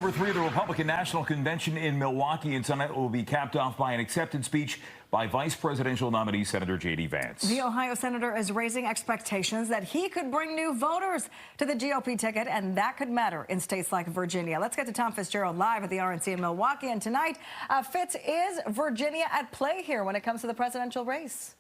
Number 3, the Republican National Convention in Milwaukee and tonight will be capped off by an acceptance speech by Vice Presidential nominee Senator J.D. Vance. The Ohio Senator is raising expectations that he could bring new voters to the GOP ticket, and that could matter in states like Virginia. Let's get to Tom Fitzgerald live at the RNC in Milwaukee. And tonight, Fitz, is Virginia at play here when it comes to the presidential race?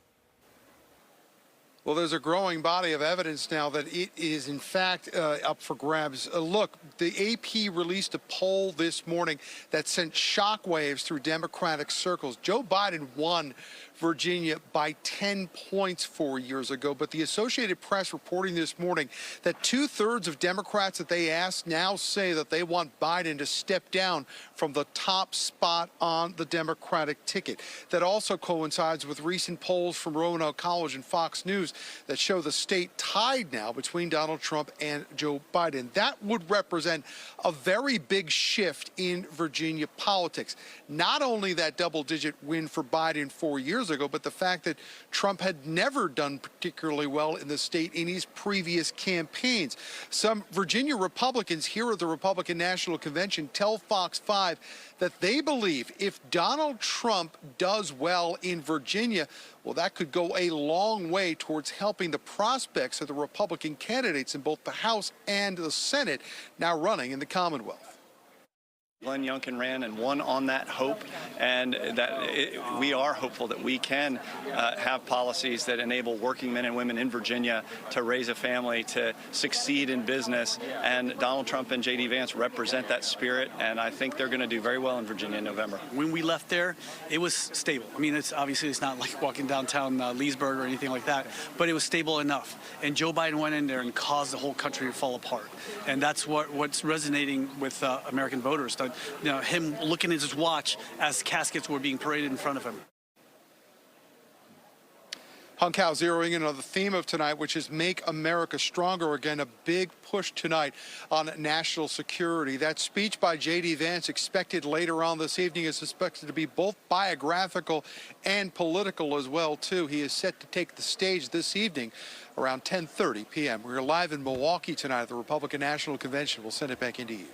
Well, there's a growing body of evidence now that it is, in fact, up for grabs. Look, the AP released a poll this morning that sent shockwaves through Democratic circles. Joe Biden won Virginia by 10 points 4 years ago, but the Associated Press reporting this morning that 2/3 of Democrats that they asked now say that they want Biden to step down from the top spot on the Democratic ticket. That also coincides with recent polls from Roanoke College and Fox News that show the state tied now between Donald Trump and Joe Biden. That would represent a very big shift in Virginia politics. Not only that double-digit win for Biden 4 years ago, but the fact that Trump had never done particularly well in the state in his previous campaigns. Some Virginia Republicans here at the Republican National Convention tell Fox 5 that they believe if Donald Trump does well in Virginia, well, that could go a long way towards helping the prospects of the Republican candidates in both the House and the Senate now running in the Commonwealth. Glenn Youngkin ran and won on that hope, and we are hopeful that we can have policies that enable working men and women in Virginia to raise a family, to succeed in business, and Donald Trump and J.D. Vance represent that spirit, and I think they're going to do very well in Virginia in November. When we left there, it was stable. I mean, it's not like walking downtown Leesburg or anything like that, but it was stable enough. And Joe Biden went in there and caused the whole country to fall apart, and that's what's resonating with American voters. You know, him looking at his watch as caskets were being paraded in front of him. Hung Cow zeroing in on the theme of tonight, which is Make America Stronger Again, a big push tonight on national security. That speech by J.D. Vance expected later on this evening is expected to be both biographical and political as well, too. He is set to take the stage this evening around 10:30 p.m. We're live in Milwaukee tonight at the Republican National Convention. We'll send it back into you.